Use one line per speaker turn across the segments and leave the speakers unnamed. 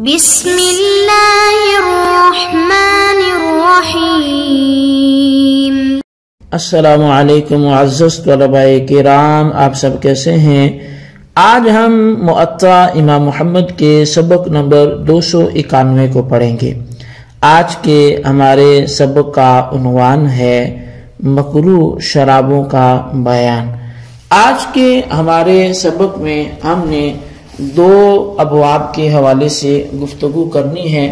بسم اللہ الرحمن الرحیم۔
السلام علیکم معزز طلباء کرام، آپ سب کیسے ہیں؟ آج ہم موطا امام محمد کے سبق نمبر 291 کو پڑھیں گے۔ آج کے ہمارے سبق کا عنوان ہے مکروہ شرابوں کا بیان۔ آج کے ہمارے سبق میں ہم نے دو ابواب کے حوالے سے گفتگو کرنی ہے،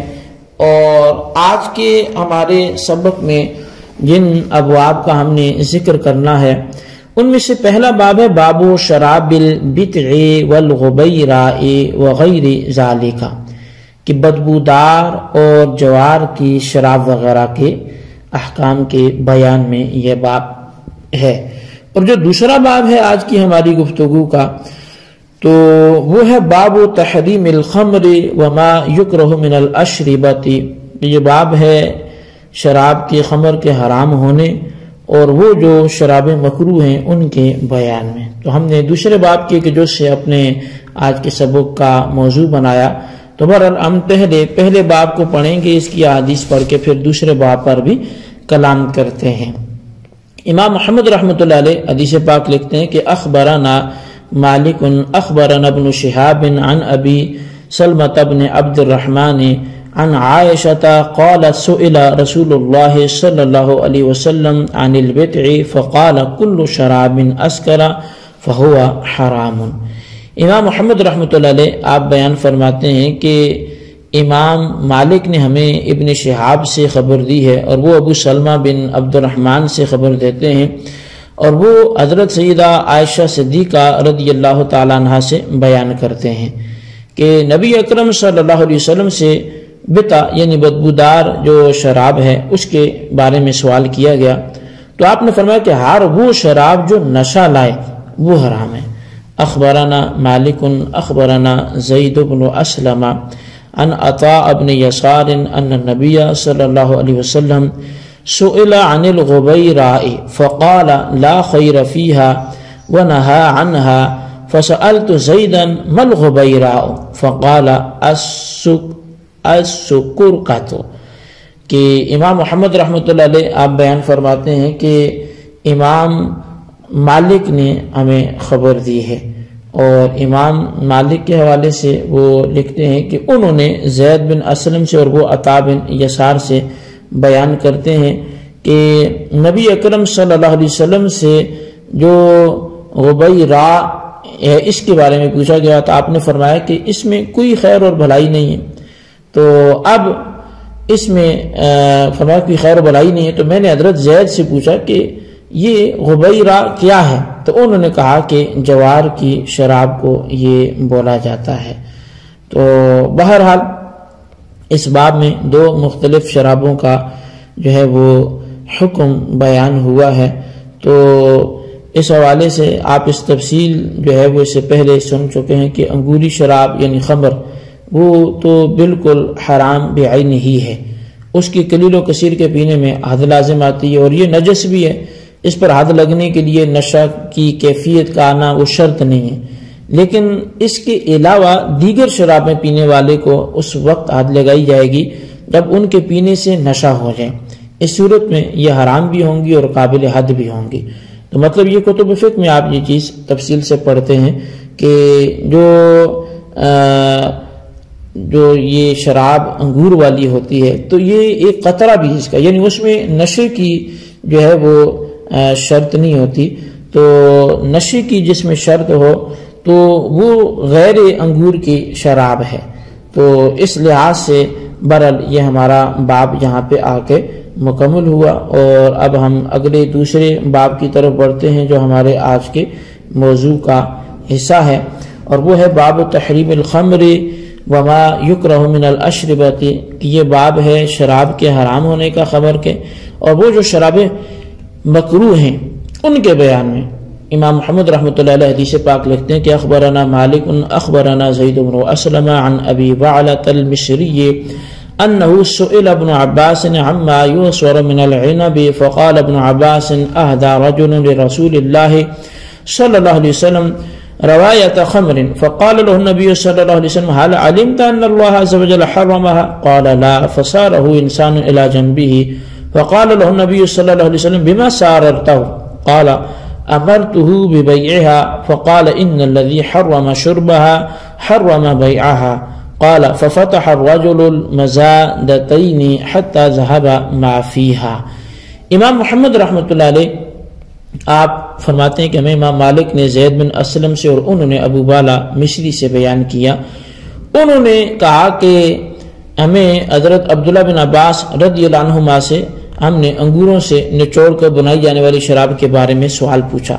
اور آج کے ہمارے سبق میں جن ابواب کا ہم نے ذکر کرنا ہے ان میں سے پہلا باب ہے باب شراب البتع والغبیراء وغیر ذالک، کہ بدبودار اور جوار کی شراب وغیرہ کے احکام کے بیان میں یہ باب ہے۔ اور جو دوسرا باب ہے آج کی ہماری گفتگو کا، تو وہ ہے باب تحریم الخمر وما یکرہ من الاشربۃ، یہ باب ہے شراب کے خمر کے حرام ہونے اور وہ جو شرابیں مکروہ ہیں ان کے بیان میں۔ تو ہم نے دوسرے باب کے جو سے اپنے آج کے سبق کا موضوع بنایا، تو بہرحال ہم پہلے باب کو پڑھیں گے، اس کی احادیث پڑھ کے پھر دوسرے باب پر بھی کلام کرتے ہیں۔ امام محمد رحمۃ اللہ علیہ حدیث پاک لکھتے ہیں کہ اخبرنا مالک اخبرنا ابن شہاب عن ابی سلمۃ بن عبد الرحمن عن عائشة قالت سئل رسول اللہ صلی اللہ علیہ وسلم عن البتع فقال كل شراب اسکر فهو حرام۔ امام محمد رحمۃ اللہ علیہ آپ بیان فرماتے ہیں کہ امام مالک نے ہمیں ابن شہاب سے خبر دی ہے، اور وہ ابو سلمہ بن عبد الرحمن سے خبر دیتے ہیں، اور وہ حضرت سیدہ عائشہ صدیقہ رضی اللہ تعالیٰ عنہ سے بیان کرتے ہیں کہ نبی اکرم صلی اللہ علیہ وسلم سے بتا یعنی بدبودار جو شراب ہے اس کے بارے میں سوال کیا گیا، تو آپ نے فرمایا کہ ہر وہ شراب جو نشہ لائے وہ حرام ہے۔ اخبرنا مالک اخبرنا زید بن اسلم عن عطاء بن یسار ان النبی صلی اللہ علیہ وسلم سئل عن الغبیراء فقال لا خیر فیہا ونہا عنہا فسألت زیدا ما الغبیراء فقال السکرکۃ۔ کہ امام محمد رحمۃ اللہ علیہ آپ بیان فرماتے ہیں کہ امام مالک نے ہمیں خبر دی ہے، اور امام مالک کے حوالے سے وہ لکھتے ہیں کہ انہوں نے زید بن اسلم سے اور وہ عطا بن یسار سے بیان کرتے ہیں کہ نبی اکرم صلی اللہ علیہ وسلم سے جو غبیراء ہے اس کے بارے میں پوچھا گیا، تو آپ نے فرمایا کہ اس میں کوئی خیر اور بھلائی نہیں ہے۔ تو اب اس میں فرمایا کوئی خیر و بھلائی نہیں ہے، تو میں نے حضرت زید سے پوچھا کہ یہ غبیراء کیا ہے، تو انہوں نے کہا کہ جوار کی شراب کو یہ بولا جاتا ہے۔ تو بہرحال اس باب میں دو مختلف شرابوں کا جو ہے وہ حکم بیان ہوا ہے، تو اس حوالے سے آپ اس تفصیل جو ہے وہ اس سے پہلے سن چکے ہیں کہ انگوری شراب یعنی خمر وہ تو بالکل حرام بعین ہی ہے، اس کی قلیل و کثیر کے پینے میں حد لازم آتی ہے، اور یہ نجس بھی ہے، اس پر حد لگنے کے لیے نشہ کی کیفیت کا آنا وہ شرط نہیں ہے، لیکن اس کے علاوہ دیگر شرابیں پینے والے کو اس وقت حد لگائی جائے گی جب ان کے پینے سے نشہ ہو جائے، اس صورت میں یہ حرام بھی ہوں گی اور قابل حد بھی ہوں گی۔ تو مطلب یہ کتب فقہ میں آپ یہ چیز تفصیل سے پڑھتے ہیں کہ جو یہ شراب انگور والی ہوتی ہے تو یہ ایک قطرہ بھی اس کا یعنی اس میں نشے کی جو ہے وہ شرط نہیں ہوتی، تو نشے کی جس میں شرط ہو تو وہ غیر انگور کی شراب ہے۔ تو اس لحاظ سے برحال یہ ہمارا باب یہاں پہ آ کے مکمل ہوا، اور اب ہم اگلے دوسرے باب کی طرف بڑھتے ہیں جو ہمارے آج کے موضوع کا حصہ ہے، اور وہ ہے باب تحریم الخمر وما یکرہ من الاشربۃ، کہ یہ باب ہے شراب کے حرام ہونے کا خبر کے، اور وہ جو شرابیں مکروہ ہیں ان کے بیان میں۔ امام محمد رحمۃ اللہ علیہ حدیث پاک لکھتے ہیں کہ اخبرنا مالک اخبرنا زید بن اسلم عن ابی بعلۃ المصری انه سئل ابن عباس عما يعصر من العنب فقال ابن عباس اهدى رجل لرسول الله صلی اللہ علیہ وسلم رواية خمر فقال له النبي صلى الله عليه وسلم هل علمت أن الله عز وجل حرمها؟ قال لا، فصاره إنسان إلى جنبه فقال له النبي صلى الله عليه وسلم بما ساررته؟ قال أمرته ببيعها فقال إن الذي حرم شربها حرم بيعها. قال ففتح الرجل المزادتين حتى ذهب ما فيها. امام محمد رحمۃ اللہ علیہ آپ فرماتے ہیں کہ ہمیں امام مالک نے زید بن اسلم سے اور انہوں نے ابو بالا مصری سے بیان کیا، انہوں نے کہا کہ ہمیں حضرت عبداللہ بن عباس رضی اللہ عنہما سے ہم نے انگوروں سے نچوڑ کر بنائی جانے والی شراب کے بارے میں سوال پوچھا،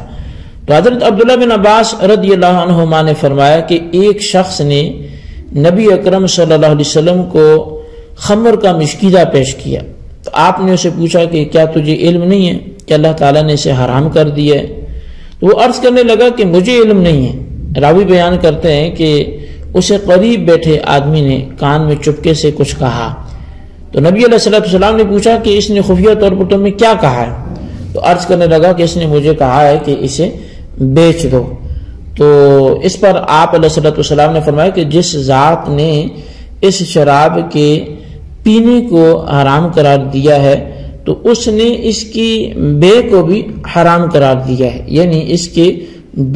تو حضرت عبداللہ بن عباس رضی اللہ عنہما نے فرمایا کہ ایک شخص نے نبی اکرم صلی اللہ علیہ وسلم کو خمر کا مشکیزہ پیش کیا، تو آپ نے اسے پوچھا کہ کیا تجھے علم نہیں ہے کہ اللہ تعالیٰ نے اسے حرام کر دیا ہے؟ تو وہ عرض کرنے لگا کہ مجھے علم نہیں ہے۔ راوی بیان کرتے ہیں کہ اسے قریب بیٹھے آدمی نے کان میں چپکے سے کچھ کہا، تو نبی علیہ السلام نے پوچھا کہ اس نے خفیہ طور پر تمہیں کیا کہا ہے؟ تو عرض کرنے لگا کہ اس نے مجھے کہا ہے کہ اسے بیچ دو۔ تو اس پر آپ علیہ السلام نے فرمایا کہ جس ذات نے اس شراب کے پینے کو حرام قرار دیا ہے تو اس نے اس کی بے کو بھی حرام قرار دیا ہے، یعنی اس کے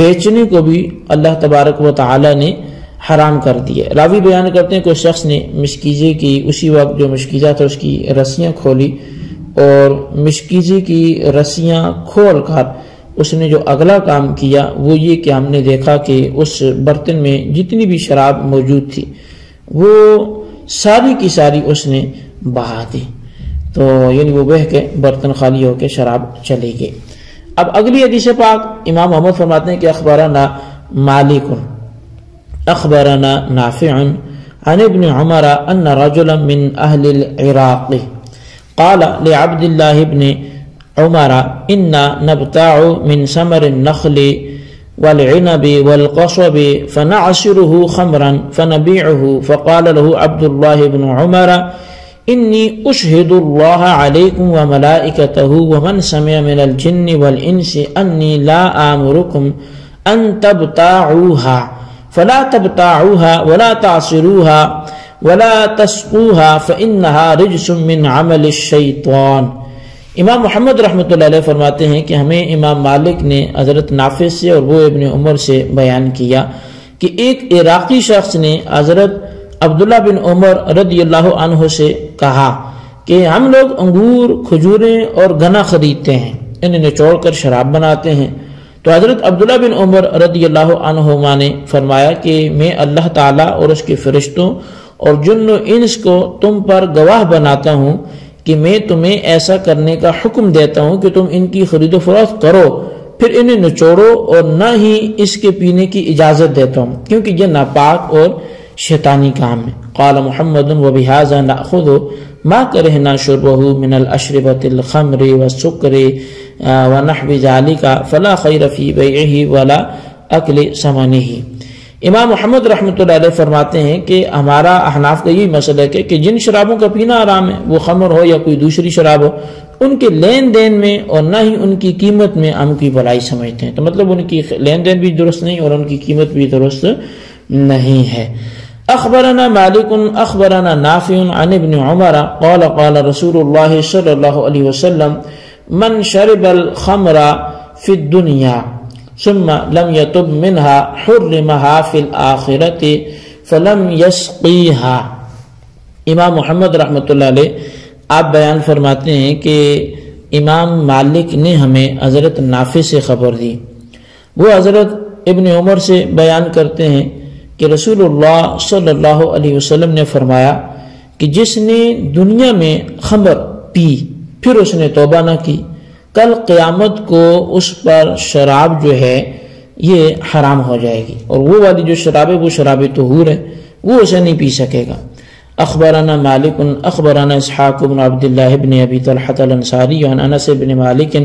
بیچنے کو بھی اللہ تبارک و تعالی نے حرام کر دیا ہے۔ راوی بیان کرتے ہیں کہ اس شخص نے مشکیزے کی اسی وقت جو مشکیزہ تھا اس کی رسیاں کھولی، اور مشکیزے کی رسیاں کھول کر اس نے جو اگلا کام کیا وہ یہ کہ ہم نے دیکھا کہ اس برتن میں جتنی بھی شراب موجود تھی وہ ساری کی ساری اس نے بہا دی، تو یعنی وہ بہہ کے برتن خالی ہو کے شراب چلی گئی۔ اب اگلی حدیث پاک امام محمد فرماتے ہیں کہ اخبرنا مالک اخبرنا نافع عن ابن عمر ان رجلا من اهل العراق قال لعبد الله بن عمر انا نبتاع من ثمر النخل والعنب والقصب فنعصره خمرا فنبيعه فقال له عبد الله بن عمر انی اشہد اللہ علیکم وملائکتہ ومن سمع من الجن والانس انی لا آمرکم ان تبتاعوها فلا تبتاعوها ولا تعصروها ولا تسقوها فإنها رجس من عمل الشیطان۔ امام محمد رحمۃ اللہ علیہ فرماتے ہیں کہ ہمیں امام مالک نے حضرت نافع سے اور وہ ابن عمر سے بیان کیا کہ ایک عراقی شخص نے حضرت عبداللہ بن عمر رضی اللہ عنہ سے کہا کہ ہم لوگ انگور، کھجوریں اور گنا خریدتے ہیں، انہیں نچوڑ کر شراب بناتے ہیں۔ تو حضرت عبداللہ بن عمر رضی اللہ عنہما نے فرمایا کہ میں اللہ تعالیٰ اور اس کے فرشتوں اور جن و انس کو تم پر گواہ بناتا ہوں کہ میں تمہیں ایسا کرنے کا حکم دیتا ہوں کہ تم ان کی خرید و فروخت کرو، پھر انہیں نچوڑو، اور نہ ہی اس کے پینے کی اجازت دیتا ہوں کیونکہ یہ ناپاک اور شیطانی کام ہے۔ قال محمد وبهذا نأخذ ما کرہنا شربه من الاشربة الخمر والسکر ونحو ذلك فلا خیر فی بیعہ ولا اکل ثمنہ۔ امام محمد رحمۃ اللہ علیہ فرماتے ہیں کہ ہمارا احناف کا یہی مسئلہ ہے کہ جن شرابوں کا پینا حرام ہے، وہ خمر ہو یا کوئی دوسری شراب ہو، ان کے لین دین میں اور نہ ہی ان کی قیمت میں ہم کی بھلائی سمجھتے ہیں، تو مطلب ان کی لین دین بھی درست نہیں اور ان کی قیمت بھی درست نہیں ہے۔ اخبرنا مالک اخبرنا نافع عن ابن عمر قال قال رسول اللہ صلی اللہ علیہ وسلم من شرب الخمر فی الدنیا ثم لم يتب منها حرمها في الآخرة فلم يسقيها۔ امام محمد رحمۃ اللہ علیہ آپ بیان فرماتے ہیں کہ امام مالک نے ہمیں حضرت نافع سے خبر دی، وہ حضرت ابن عمر سے بیان کرتے ہیں کہ رسول اللہ صلی اللہ علیہ وسلم نے فرمایا کہ جس نے دنیا میں خمر پی پھر اس نے توبہ نہ کی، کل قیامت کو اس پر شراب جو ہے یہ حرام ہو جائے گی، اور وہ والی جو شراب ہے وہ شراب طہور ہے، وہ اسے نہیں پی سکے گا۔ اخبرنا مالک اخبرنا اسحاق بن عبد الله بن ابي طلحة الانصاري عن انس بن مالك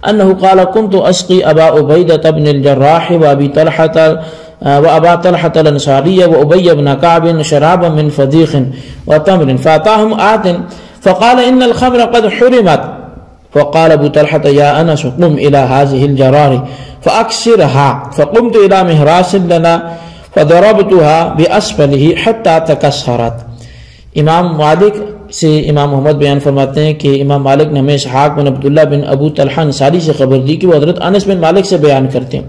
انه قال كنت اسقي ابا عبيدة بن الجراح وابا طلحة الانصاري وابي بن كعب شرابا من فضيخ وتمر فاتاهم آت فقال ان الخمر قد حرمت فقال ابو طلحة يا انس قم الى هذه الجرار فاكسرها فقمت الى مهراس لنا فضربتها باسفله حتى تكسرت۔ امام مالک سے امام محمد بیان فرماتے ہیں کہ امام مالک نے ہمیں اسحاق بن عبداللہ بن ابو طلحہ انصاری سے خبر دی کہ وہ حضرت انس بن مالک سے بیان کرتے ہیں،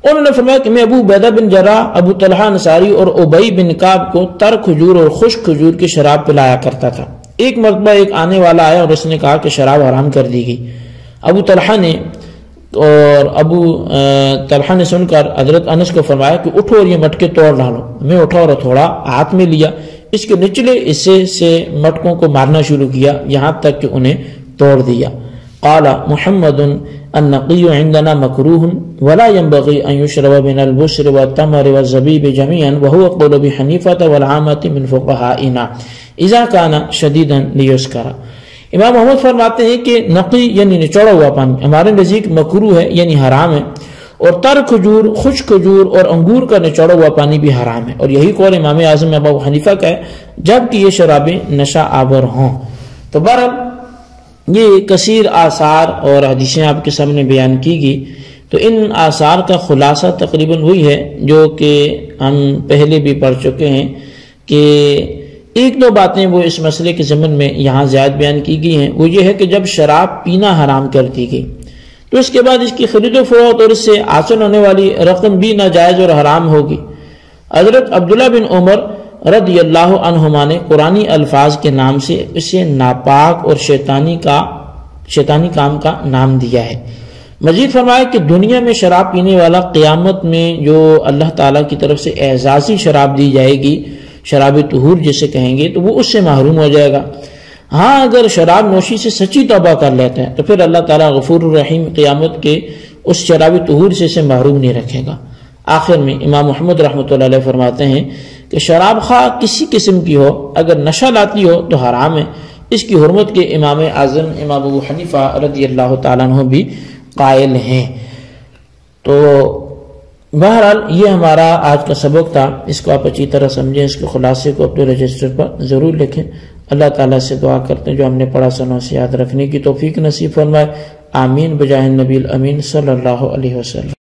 انہوں نے فرمایا کہ میں ابو عبیدہ بن جراح، ابو طلحہ انصاری اور ابی بن کعب کو تر کھجور اور خشک کھجور کی شراب پلایا کرتا تھا۔ ایک مرتبہ ایک آنے والا آیا اور اس نے کہا کہ شراب حرام کر دی گئی۔ ابو طلحہ نے سن کر حضرت انس کو فرمایا کہ اٹھو اور یہ مٹکے توڑ ڈالو۔ میں اٹھا اور تھوڑا ہاتھ میں لیا، اس کے نچلے حصے سے مٹکوں کو مارنا شروع کیا یہاں تک کہ انہیں توڑ دیا۔ قال محمد النقی عندنا مکروہ ولا ينبغي ان يشرب من البصر والتمر والزبیب جميعا وهو قول ابی حنیفہ والعامة من فقهائنا اذا كان شدیدا لیسکر۔ امام محمد فرماتے ہیں کہ نقی یعنی نچوڑا ہوا پانی ہمارے نزدیک مکروہ ہے یعنی حرام ہے، اور تر کھجور، خشک کھجور اور انگور کا نچوڑا ہوا پانی بھی حرام ہے، اور یہی قول امام اعظم ابو حنیفہ کا ہے جبکہ یہ شرابیں نشہ آور ہوں۔ تو بہرحال یہ کثیر آثار اور حدیثیں آپ کے سامنے بیان کی گئی، تو ان آثار کا خلاصہ تقریباً وہی ہے جو کہ ہم پہلے بھی پڑھ چکے ہیں، کہ ایک دو باتیں وہ اس مسئلے کے ضمن میں یہاں زیادہ بیان کی گئی ہیں، وہ یہ ہے کہ جب شراب پینا حرام کر دی گئی تو اس کے بعد اس کی خرید و فروخت اور اس سے حاصل ہونے والی رقم بھی ناجائز اور حرام ہوگی۔ حضرت عبداللہ بن عمر رضی اللہ عنہما نے قرآنی الفاظ کے نام سے اسے ناپاک اور شیطانی کام کا نام دیا ہے۔ مزید فرمایا کہ دنیا میں شراب پینے والا قیامت میں جو اللہ تعالیٰ کی طرف سے اعزازی شراب دی جائے گی، شراب طہور جسے کہیں گے، تو وہ اس سے محروم ہو جائے گا۔ ہاں اگر شراب نوشی سے سچی توبہ کر لیتا ہے تو پھر اللہ تعالیٰ غفور الرحیم قیامت کے اس شراب طہور سے اسے محروم نہیں رکھے گا۔ آخر میں امام محمد رحمۃ اللہ علیہ فرماتے ہیں کہ شراب خواہ کسی قسم کی ہو اگر نشہ لاتی ہو تو حرام ہے، اس کی حرمت کے امام اعظم امام ابو حنیفہ رضی اللہ تعالیٰ عنہ بھی قائل ہیں۔ تو بہرحال یہ ہمارا آج کا سبق تھا، اس کو آپ اچھی طرح سمجھیں، اس کے خلاصے کو اپنے رجسٹر پر ضرور لکھیں۔ اللہ تعالیٰ سے دعا کرتے ہیں جو ہم نے پڑھا سنوں سے یاد رکھنے کی توفیق نصیب فرمائے، آمین بجاہ النبی الامین صلی اللہ علیہ وسلم۔